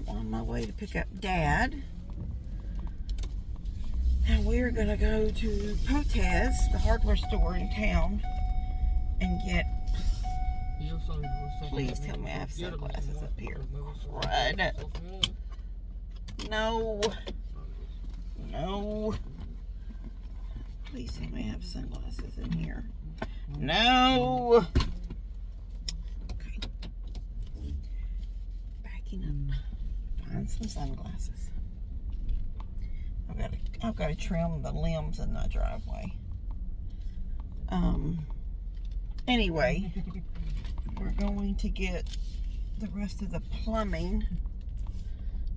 am on my way to pick up Dad. And we're going to go to Potez, the hardware store in town, and get... Please tell me I have sunglasses up here. Crud. No. No. Please tell me I have sunglasses in here. No. Okay. Backing up. Find some sunglasses. I've got to trim the limbs in the driveway. Anyway, we're going to get the rest of the plumbing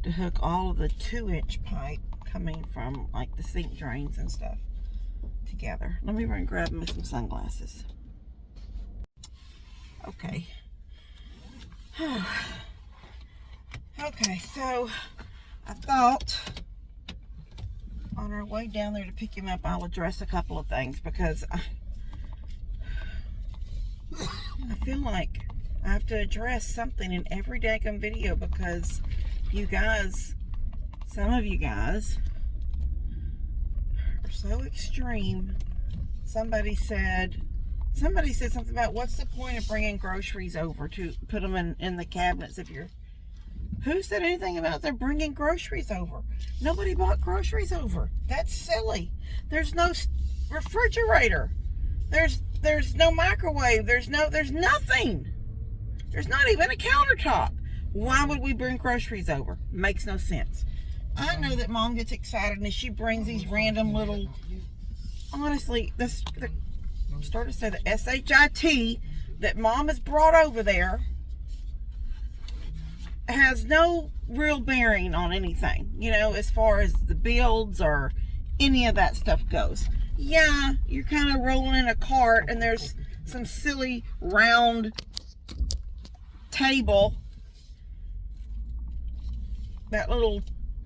to hook all of the 2-inch pipe coming from like the sink drains and stuff together. Let me run and grab me some sunglasses. Okay. Okay, so I thought on our way down there to pick him up, I'll address a couple of things because I feel like I have to address something in every daggum video because you guys, some of you guys are so extreme. Somebody said something about what's the point of bringing groceries over to put them in the cabinets if you're... Who said anything about they're bringing groceries over? Nobody bought groceries over. That's silly. There's no refrigerator. There's no microwave. There's nothing. There's not even a countertop. Why would we bring groceries over? Makes no sense. I know that Mom gets excited and she brings these random little... Honestly, start to say the SHIT that Mom has brought over there has no real bearing on anything, you know, as far as the builds or any of that stuff goes. Yeah, you're kind of rolling in a cart and there's some silly round table, that little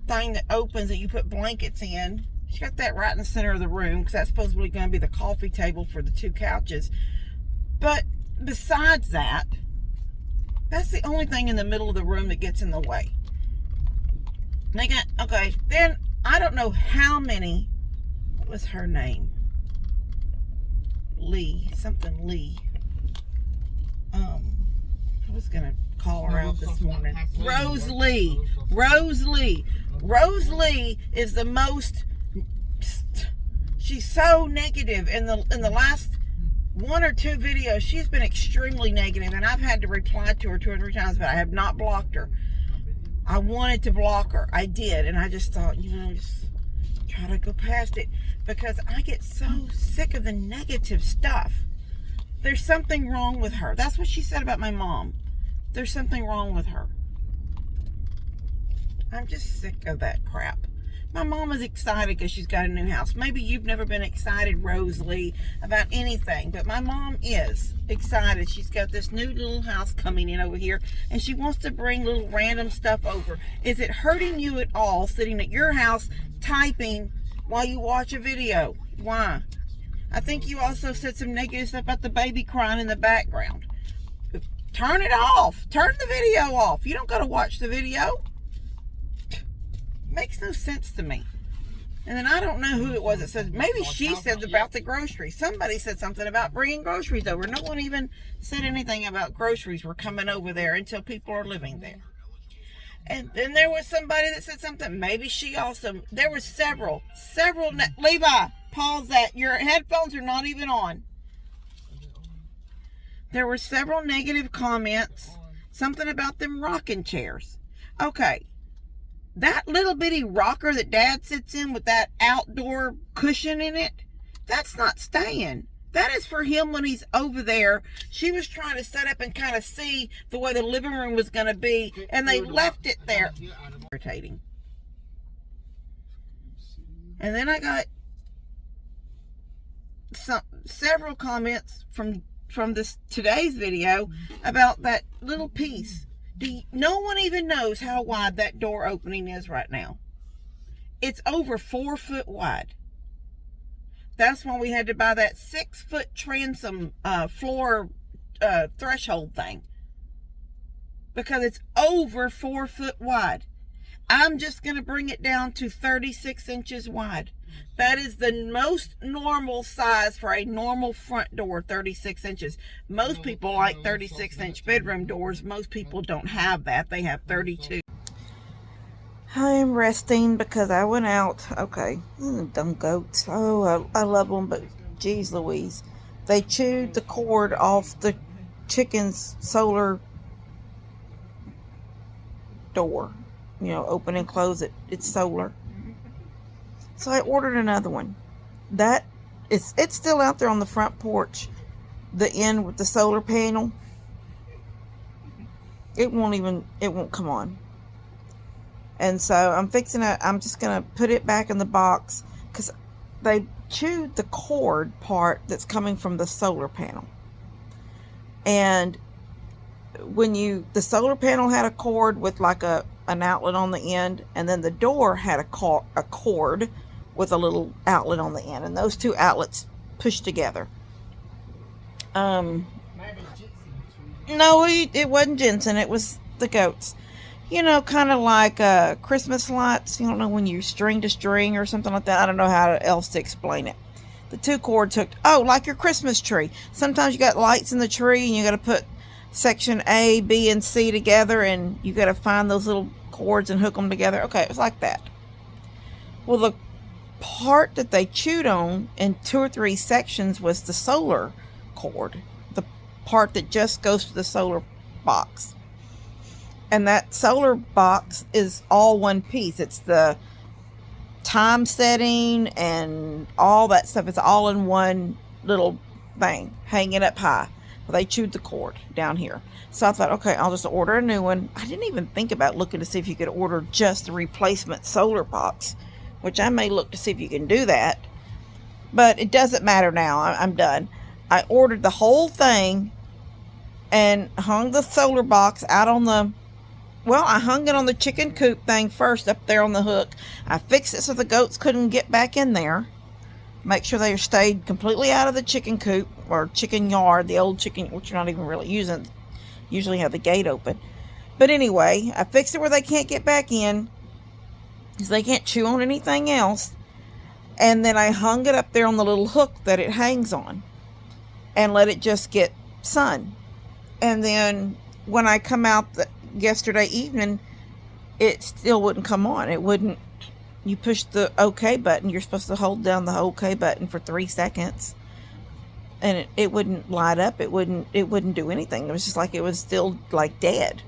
thing that opens that you put blankets in. She got that right in the center of the room because that's supposedly going to be the coffee table for the 2 couches. But besides that, that's the only thing in the middle of the room that gets in the way. And they got, okay, then I don't know how many, what was her name? Lee, something Lee. I was going to call her out this morning. Roselee. Roselee. Roselee is the most, she's so negative in the last 1 or 2 videos. She's been extremely negative, and I've had to reply to her 2 or 3 times, but I have not blocked her. I wanted to block her. I did, and I just thought, you know, just try to go past it because I get so sick of the negative stuff. There's something wrong with her. That's what she said about my mom. There's something wrong with her. I'm just sick of that crap. My mom is excited because she's got a new house. Maybe you've never been excited, Roselee, about anything, but my mom is excited. She's got this new little house coming in over here, and she wants to bring little random stuff over. Is it hurting you at all sitting at your house typing while you watch a video? Why? I think you also said some negative stuff about the baby crying in the background. Turn it off. Turn the video off. You don't got to watch the video. Makes no sense to me. And then I don't know who it was that said, maybe she said about the groceries. Somebody said something about bringing groceries over. No one even said anything about groceries were coming over there until people are living there. And then there was somebody that said something. Maybe she also, there were several, Levi, pause that. Your headphones are not even on. There were several negative comments. Something about them rocking chairs. Okay. That little bitty rocker that Dad sits in with that outdoor cushion in it, that's not staying. That is for him when he's over there. She was trying to set up and kind of see the way the living room was going to be, and they left it there. Irritating. And then I got several comments from today's video about that little piece. No one even knows how wide that door opening is right now. It's over 4 foot wide. That's why we had to buy that 6-foot transom floor threshold thing. because it's over 4 foot wide. I'm just going to bring it down to 36 inches wide. That is the most normal size for a normal front door, 36 inches. Most people like 36-inch bedroom doors. Most people don't have that. They have 32. I am resting because I went out. Okay, dumb goats. Oh, I love them, but geez Louise. They chewed the cord off the chicken's solar door. You know, open and close it. It's solar. So I ordered another one. It's still out there on the front porch. The end with the solar panel. It won't come on. And so I'm just going to put it back in the box because they chewed the cord part that's coming from the solar panel. And the solar panel had a cord with like an outlet on the end, and then the door had a cord with a little outlet on the end, and those two outlets pushed together. No, it wasn't Jensen, it was the goats. You know, kind of like Christmas lights. You don't know when you string to string or something like that. I don't know how else to explain it. The two cords hooked. Oh, like your Christmas tree. Sometimes you got lights in the tree and you got to put section A, B, and C together, and you got to find those little cords and hook them together. Okay, it was like that. Well, the part that they chewed on in 2 or 3 sections was the solar cord. The part that just goes to the solar box. And that solar box is all one piece. It's the time setting and all that stuff. It's all in one little thing, hanging up high. Well, they chewed the cord down here. So I thought, okay, I'll just order a new one. I didn't even think about looking to see if you could order just the replacement solar box, which I may look to see if you can do that. But it doesn't matter now. I'm done. I ordered the whole thing and hung the solar box out on I hung it on the chicken coop thing first up there on the hook. I fixed it so the goats couldn't get back in there. Make sure they stayed completely out of the chicken coop or chicken yard, the old chicken, which you're not even really using. Usually have the gate open. But anyway, I fixed it where they can't get back in because they can't chew on anything else. And then I hung it up there on the little hook that it hangs on and let it just get sun. And then when I come out yesterday evening, it still wouldn't come on. It wouldn't. You push the OK button. You're supposed to hold down the OK button for 3 seconds, and it wouldn't light up. It wouldn't do anything. It was just like it was still like dead.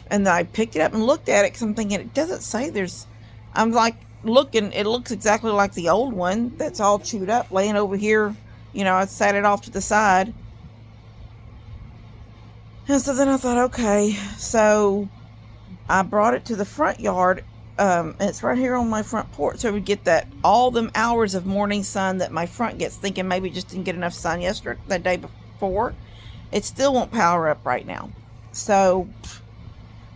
And then I picked it up and looked at it because I'm thinking it doesn't say there's. I'm like looking. It looks exactly like the old one that's all chewed up, laying over here. You know, I sat it off to the side. And so then I thought, okay, so I brought it to the front yard. And it's right here on my front porch, so we get all them hours of morning sun that my front gets, thinking maybe just didn't get enough sun the day before. It still won't power up right now. So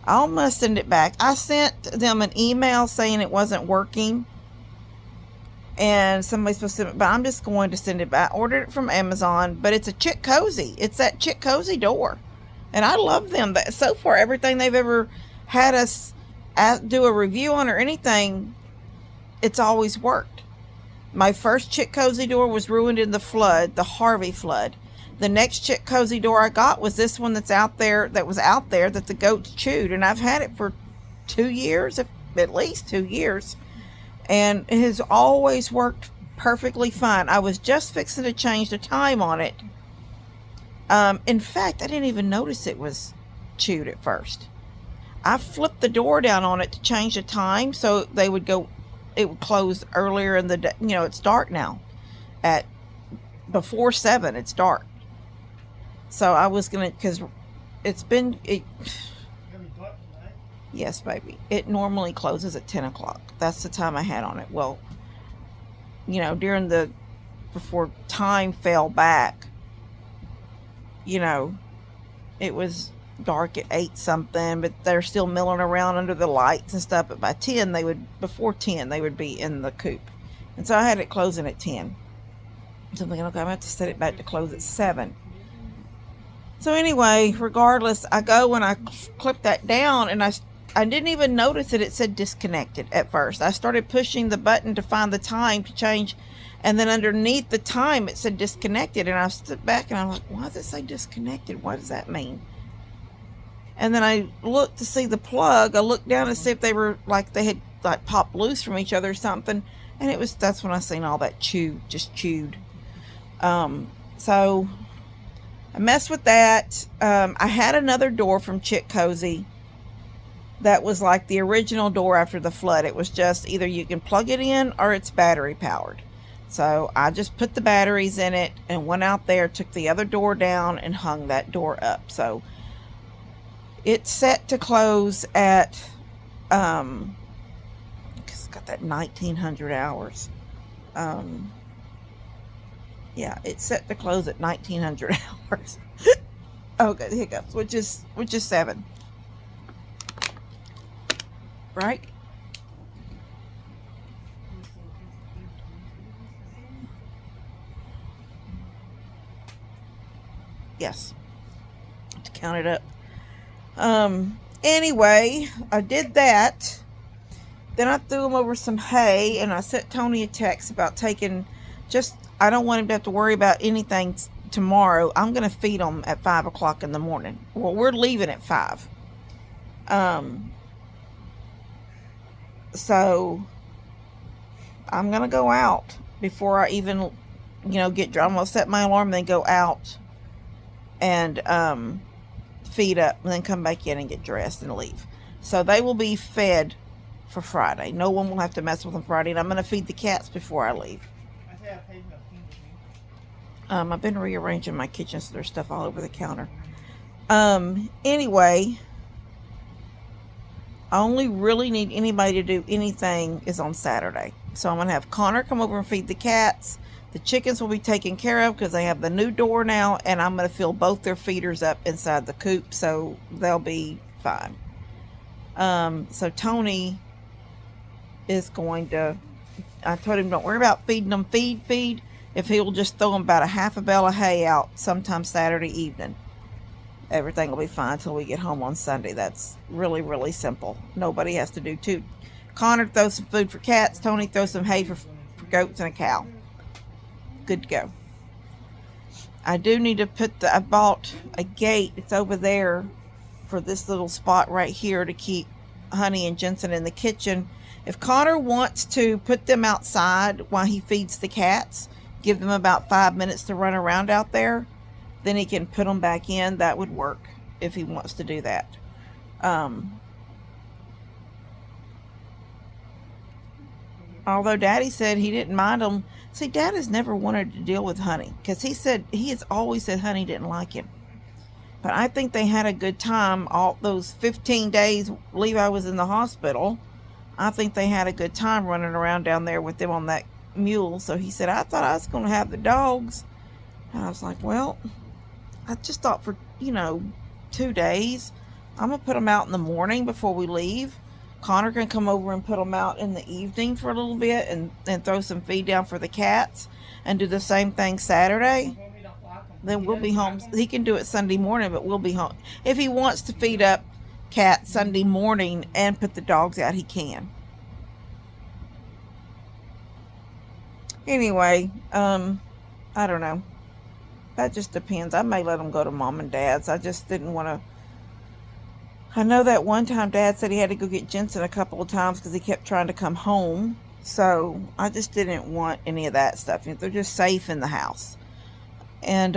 I must send it back. I sent them an email saying it wasn't working. And somebody's supposed to send it, but I'm just going to send it back. I ordered it from Amazon, but it's a Chick Cozy. It's that Chick Cozy door. And I love them. So far, everything they've ever had us do a review on or anything, it's always worked. My first Chick Cozy door was ruined in the flood, the Harvey flood. The next Chick Cozy door I got was this one that was out there that the goats chewed. And I've had it for 2 years, at least 2 years. And it has always worked perfectly fine. I was just fixing to change the time on it. In fact, I didn't even notice it was chewed at first. I flipped the door down on it to change the time so it would close earlier in the day. You know, it's dark now. At before 7, it's dark. So I was going to, because yes, baby. It normally closes at 10 o'clock. That's the time I had on it. Well, you know, before time fell back, you know, it was dark at 8 something, but they're still milling around under the lights and stuff. But by 10, before 10, they would be in the coop. And so I had it closing at 10. So I'm thinking, okay, I'm going to have to set it back to close at 7. So anyway, regardless, I go and I clip that down, and I didn't even notice that it said disconnected at first. I started pushing the button to find the time to change, and then underneath the time it said disconnected, and I stood back and I'm like, why does it say disconnected? What does that mean? And then I looked to see the plug. I looked down to see if they were like, they had like popped loose from each other or something, and that's when I seen all that just chewed. So I messed with that. I had another door from Chick Cozy that was like the original door after the flood. It was just either you can plug it in or it's battery powered. So I just put the batteries in it and went out there, took the other door down and hung that door up. So it's set to close at, it's got that 1900 hours. Yeah, it's set to close at 1900 hours. Okay, the hiccups, which is 7. Right? Yes. To count it up. Anyway, I did that. Then I threw him over some hay, and I sent Tony a text about taking I don't want him to have to worry about anything tomorrow. I'm going to feed him at 5 o'clock in the morning. Well, we're leaving at 5. So I'm going to go out before I even, get dressed. I'm going to set my alarm, then go out and feed up, and then come back in and get dressed and leave. So they will be fed for Friday. No one will have to mess with them Friday, and I'm going to feed the cats before I leave. I've been rearranging my kitchen, so there's stuff all over the counter. Anyway, I only really need anybody to do anything is on Saturday. So I'm going to have Connor come over and feed the cats. The chickens will be taken care of because they have the new door now, and I'm going to fill both their feeders up inside the coop, so they'll be fine. So Tony is going to, I told him, don't worry about feeding them, feed. If he'll just throw them about a half a bale of hay out sometime Saturday evening, everything will be fine until we get home on Sunday. That's really, really simple. Nobody has to do too. Connor throws some food for cats. Tony throws some hay for goats and a cow. Good to go. I do need to I bought a gate. It's over there for this little spot right here to keep Honey and Jensen in the kitchen. If Connor wants to put them outside while he feeds the cats, give them about 5 minutes to run around out there, then he can put them back in. That would work if he wants to do that. Although Daddy said he didn't mind them. See, Dad has never wanted to deal with Honey because he has always said Honey didn't like him. But I think they had a good time all those 15 days Levi was in the hospital. I think they had a good time running around down there with them on that mule. So he said, I thought I was going to have the dogs. And I was like, well, I just thought for 2 days. I'm going to put them out in the morning before we leave. Connor can come over and put them out in the evening for a little bit and throw some feed down for the cats and do the same thing Saturday. Then we'll be home. He can do it Sunday morning, but we'll be home. If he wants to feed up cats Sunday morning and put the dogs out, he can. Anyway, I don't know. That just depends. I may let them go to Mom and Dad's. I just didn't want to. I know that one time Dad said he had to go get Jensen a couple of times because he kept trying to come home. So I just didn't want any of that stuff. They're just safe in the house. And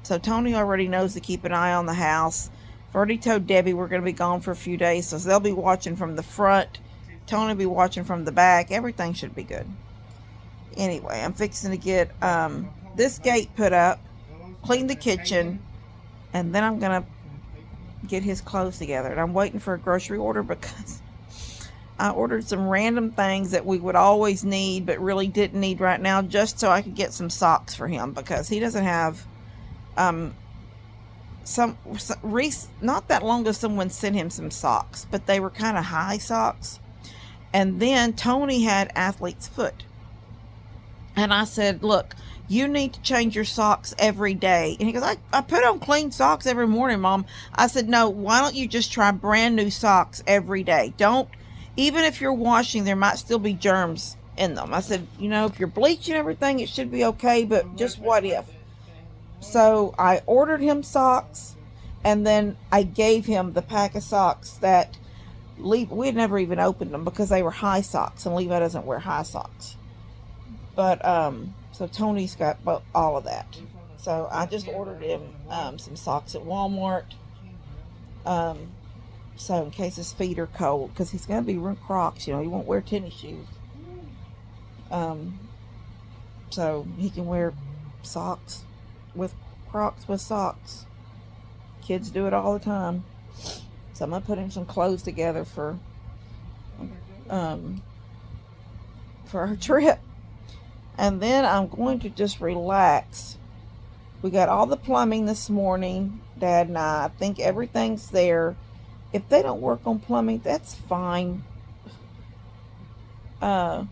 so Tony already knows to keep an eye on the house. I've already told Debbie we're going to be gone for a few days. So they'll be watching from the front. Tony will be watching from the back. Everything should be good. Anyway, I'm fixing to get this gate put up, clean the kitchen, and then I'm going to get his clothes together. And I'm waiting for a grocery order because I ordered some random things that we would always need but really didn't need right now, just so I could get some socks for him because he doesn't have not that long ago someone sent him some socks, but they were kind of high socks. And then Tony had athlete's foot. And I said, look, you need to change your socks every day. And he goes, I put on clean socks every morning, Mom. I said, no, why don't you just try brand new socks every day? Don't, even if you're washing, there might still be germs in them. I said, you know, if you're bleaching everything, it should be okay, but just what if? So I ordered him socks, and then I gave him the pack of socks that we had never even opened them because they were high socks, and Levi doesn't wear high socks. But, so Tony's got all of that. So I just ordered him some socks at Walmart. So in case his feet are cold, because he's going to be wearing Crocs, you know, he won't wear tennis shoes. So he can wear socks with Crocs with socks. Kids do it all the time. So I'm going to put him some clothes together for our trip. And then I'm going to just relax. We got all the plumbing this morning, Dad and I. I think everything's there. If they don't work on plumbing, that's fine. I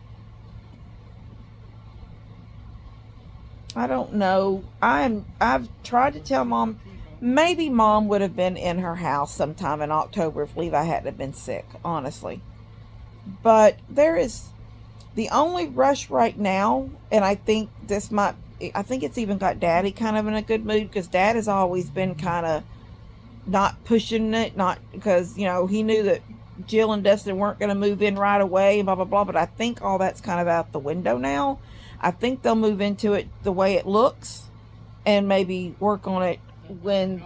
don't know. I've tried to tell Mom, maybe Mom would have been in her house sometime in October if Levi hadn't have been sick, honestly. But there is the only rush right now, and I think it's even got Daddy kind of in a good mood, because Dad has always been kind of not pushing it, not because, you know, he knew that Jill and Dustin weren't going to move in right away and blah, blah, blah. But I think all that's kind of out the window now. I think they'll move into it the way it looks and maybe work on it when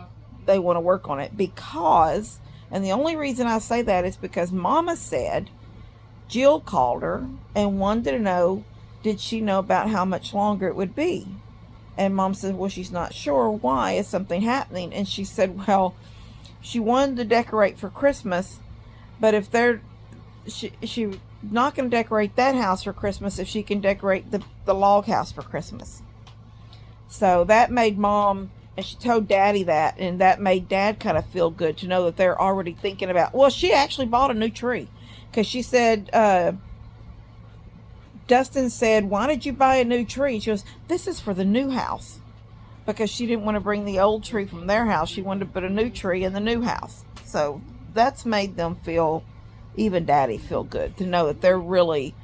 they want to work on it. Because, and the only reason I say that is because Mama said Jill called her and wanted to know, did she know about how much longer it would be? And Mom said, well, she's not sure. Why? Is something happening? And she said, well, she wanted to decorate for Christmas, but if she's not going to decorate that house for Christmas if she can decorate the log house for Christmas. So that made Mom, and she told Daddy that, and that made Dad kind of feel good to know that they're already thinking about, well, she actually bought a new tree. Because she said, Dustin said, why did you buy a new tree? She goes, this is for the new house. Because she didn't want to bring the old tree from their house. She wanted to put a new tree in the new house. So that's made them feel, even Daddy feel good to know that they're really,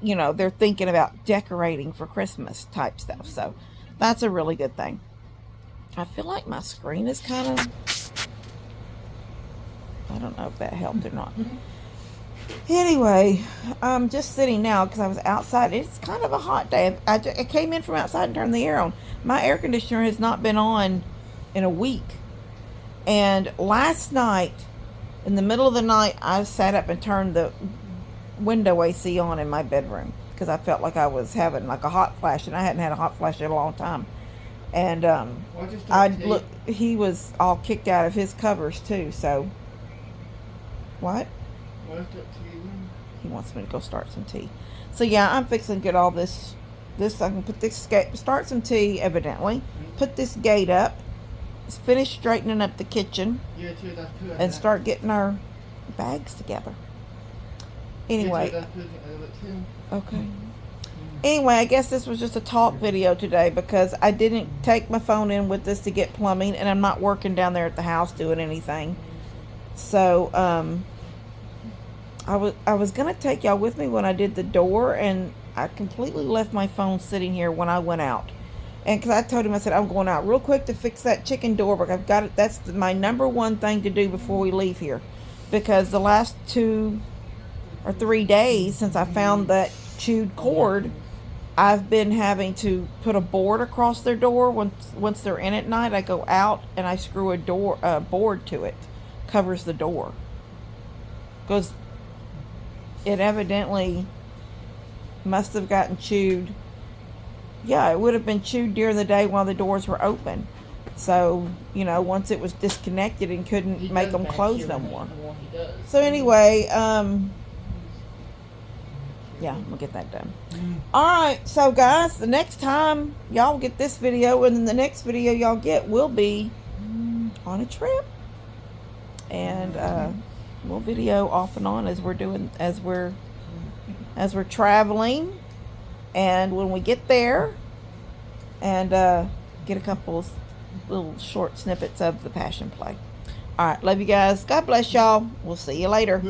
you know, they're thinking about decorating for Christmas type stuff. So that's a really good thing. I feel like my screen is kind of, I don't know if that helped or not. Anyway, I'm just sitting now because I was outside. It's kind of a hot day. I came in from outside and turned the air on. My air conditioner has not been on in a week. And last night, in the middle of the night, I sat up and turned the window AC on in my bedroom because I felt like I was having like a hot flash, and I hadn't had a hot flash in a long time. And he was all kicked out of his covers too. So, what? He wants me to go start some tea. So yeah, I'm fixing to get all this. I can put this start some tea, evidently. Put this gate up. Finish straightening up the kitchen. And start getting our bags together. Anyway. Okay. Anyway, I guess this was just a talk video today because I didn't take my phone in with this to get plumbing, and I'm not working down there at the house doing anything. So, I was going to take y'all with me when I did the door, and I completely left my phone sitting here when I went out. And because I told him, I said, I'm going out real quick to fix that chicken door, but I've got it. That's my number one thing to do before we leave here. Because the last 2 or 3 days since I found that chewed cord, I've been having to put a board across their door. Once they're in at night, I go out and I screw a board to it. Covers the door. Because it evidently must have gotten chewed. Yeah, it would have been chewed during the day while the doors were open. So, you know, once it was disconnected and couldn't make them close no more. So anyway, yeah, we'll get that done. Alright, so guys, the next time y'all get this video, and then the next video y'all get will be on a trip. And we'll video off and on as we're traveling. And when we get there, and get a couple little short snippets of the Passion Play. All right, love you guys. God bless y'all. We'll see you later.